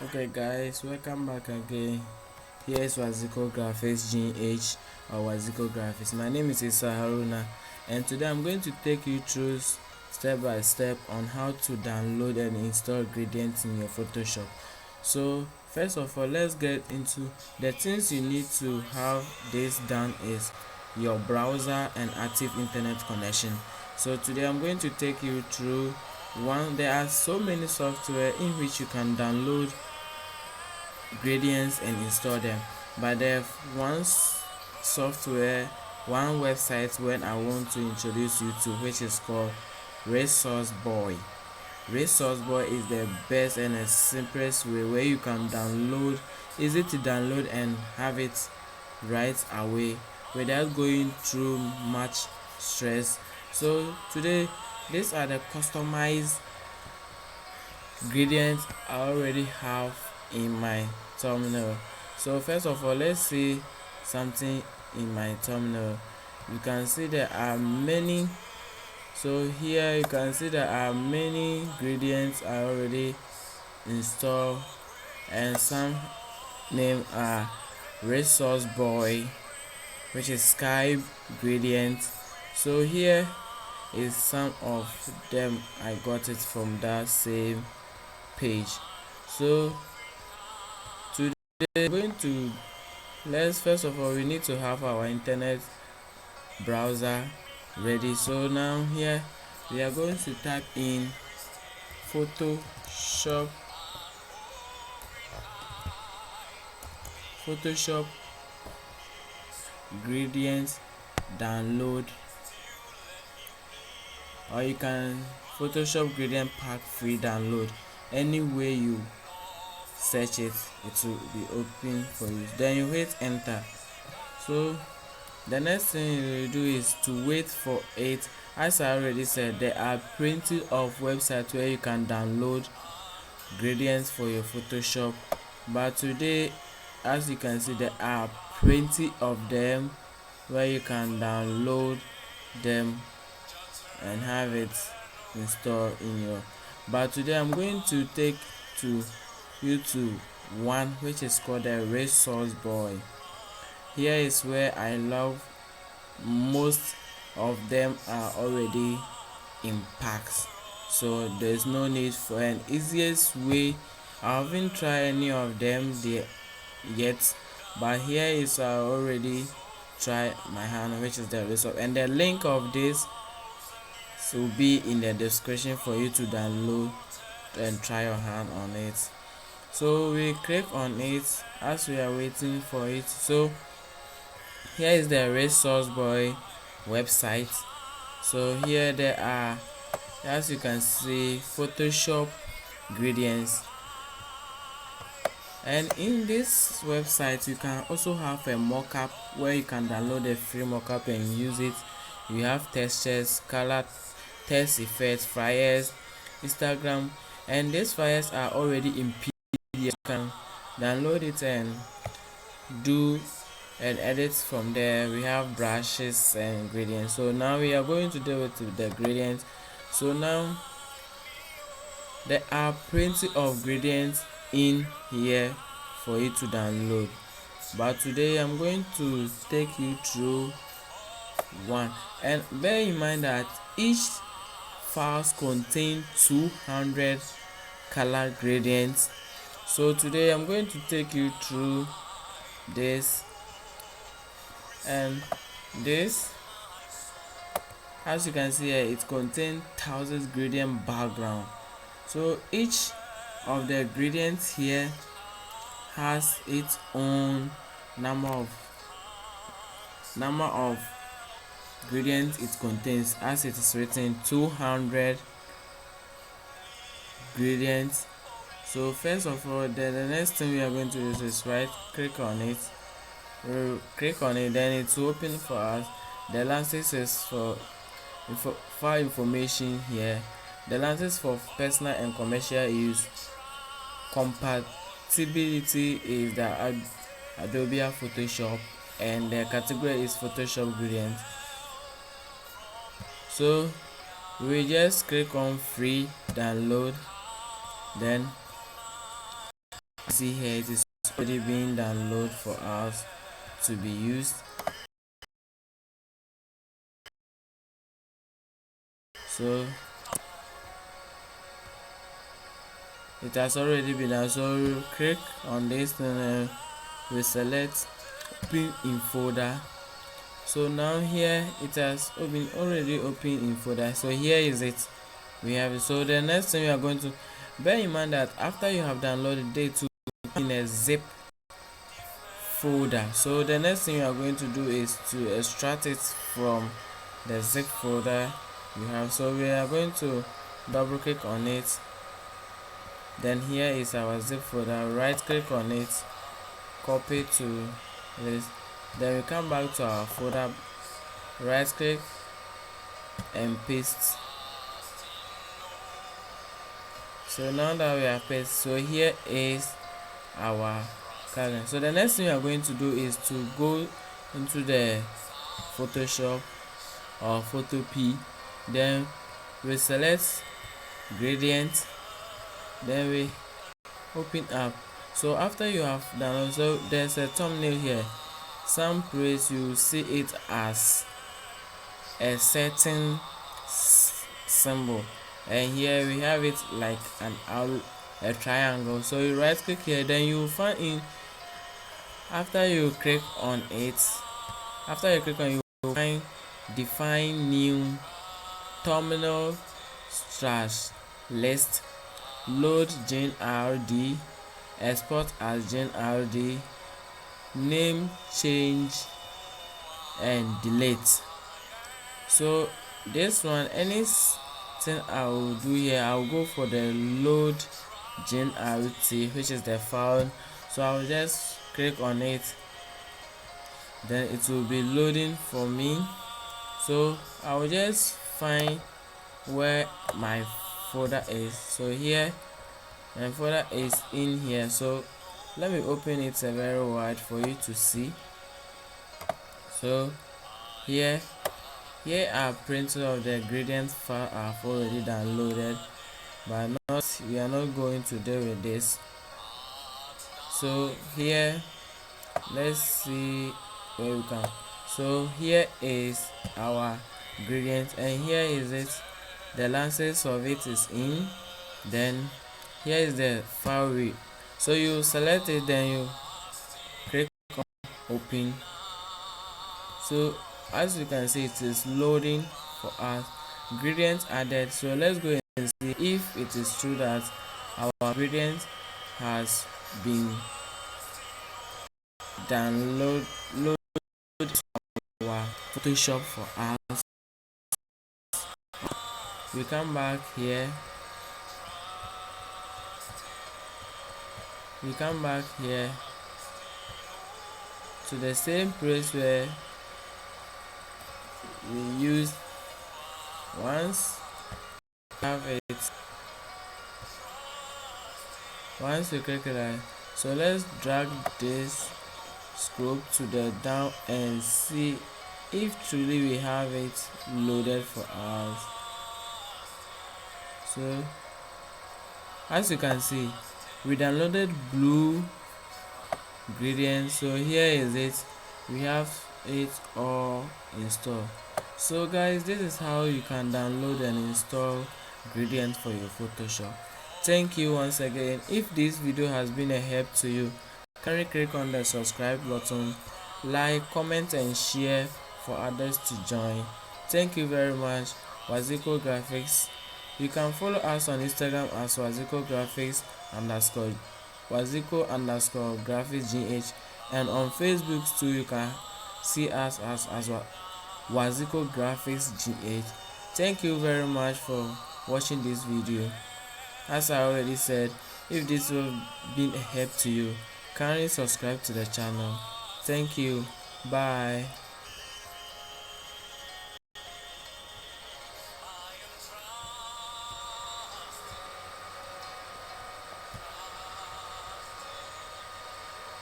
Okay guys, welcome back again. Here is Waziko Graphics GH or Waziko Graphics. My name is Isa Haruna, and today I'm going to take you through step by step on how to download and install gradients in your Photoshop. So first of all, let's get into the things you need to have this done is your browser and active internet connection. So today I'm going to take you through one. There are so many software in which you can download gradients and install them, but there's software, one website when I want to introduce you to, which is called Resource Boy. Resource Boy is the best and the simplest way where you can download, easy to download and have it right away without going through much stress. So today, these are the customized ingredients I already have in my terminal. So first of all, let's see something in my terminal. You can see there are many. So here you can see there are many ingredients I already installed, and some name are Resource Boy, which is Sky Gradient. So here is some of them. I got it from that same page. So today we're going to, let's first of all, we need to have our internet browser ready. So now here we are going to type in photoshop photoshop gradient download, or you can Photoshop gradient pack free download. Any way you search it, it will be open for you. Then you hit enter. So the next thing you do is to wait for it. As I already said, there are plenty of websites where you can download gradients for your Photoshop, but today, as you can see, there are plenty of them where you can download them and have it installed in your. But today I'm going to take to you to one which is called the Resource Boy. Here is where I love. Most of them are already in packs, so there's no need for an easiest way. I haven't tried any of them there yet, but here is I already try my hand, which is the result, and the link of this will be in the description for you to download and try your hand on it. So we click on it as we are waiting for it. So here is the Resource Boy website. So here there are, as you can see, Photoshop gradients, and in this website you can also have a mockup where you can download a free mockup and use it. You have textures, color, text effects, flyers, Instagram, and these flyers are already in PDF. You can download it and do and edit from there. We have brushes and gradients. So now we are going to deal with the gradients. So now there are plenty of gradients in here for you to download, but today I'm going to take you through one, and bear in mind that each files contain 200 color gradients. So today I'm going to take you through this, and this, as you can see here, it contains thousands gradient background. So each of the gradients here has its own number of gradients it contains, as it is written 200 gradients. So first of all, the next thing we are going to do is right click on it. We'll click on it, then it will open for us. The license is for file information here. The license for personal and commercial use. Compatibility is the Adobe Photoshop, and the category is Photoshop gradient. So we just click on free download, then See here, it is already being downloaded for us to be used. So it has already been done. So we click on this and we select open in folder. So now here it has been already open in folder. So here is it, we have it. So the next thing we are going to bear in mind that after you have downloaded it to in a zip folder. So the next thing you are going to do is to extract it from the zip folder you have. So we are going to double click on it. Then here is our zip folder. Right click on it, copy to this. Then we come back to our folder, right click and paste. So now that we have pasted, so here is our calendar. So the next thing we are going to do is to go into the Photoshop or PHOTOPEA. Then we select gradient, then we open up. So after you have downloaded, so there's a thumbnail here. Some place you see it as a certain symbol, and here we have it like an arrow, a triangle. So you right click here, then you find in, after you click on it, you find define new terminal slash list, load GNRD, export as GNRD, name change and delete. So this one, anything I will do here, I will go for the load GNRT, which is the file. So I will just click on it, then it will be loading for me. So I will just find where my folder is. So here my folder is in here. So let me open it very wide for you to see. So here are prints of the gradient file I've already downloaded, but we are not going to deal with this. So here, let's see where we can. So here is our gradient, and here is it, the lances of it is in. Then here is the file read. So you select it, then you click on open. So as you can see, it is loading for us. Gradient added. So let's go and see if it is true that our gradient has been downloaded our Photoshop for us. We come back here. To the same place where we used once you click it. So let's drag this scroll to the down and see if truly we have it loaded for us. So as you can see, we downloaded blue gradient. So here is it, we have it all installed. So guys, this is how you can download and install gradient for your Photoshop. Thank you once again. If this video has been a help to you, kindly click on the subscribe button, like, comment and share for others to join. Thank you very much. Waziko Graphics. You can follow us on Instagram as Waziko_graphics GH, and on Facebook too you can see us as Waziko Graphics GH. Thank you very much for watching this video. As I already said, if this will been a help to you, kindly subscribe to the channel. Thank you. Bye.